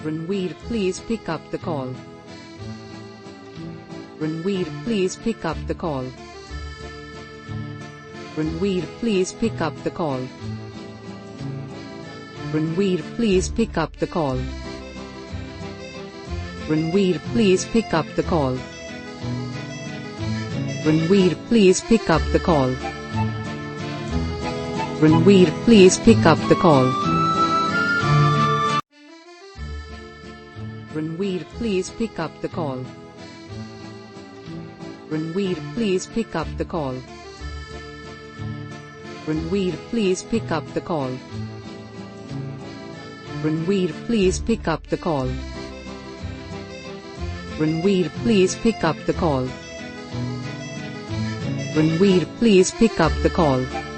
Ranveer, please pick up the call. Ranveer, please pick up the call. Ranveer, please pick up the call. Ranveer, please pick up the call. Ranveer, please pick up the call. Ranveer, please pick up the call. Ranveer, please pick up the call. Ranveer, please pick up the call. Ranveer, please pick up the call. Ranveer, please pick up the call. Ranveer, please pick up the call. Ranveer, please pick up the call. Ranveer, please pick up the call.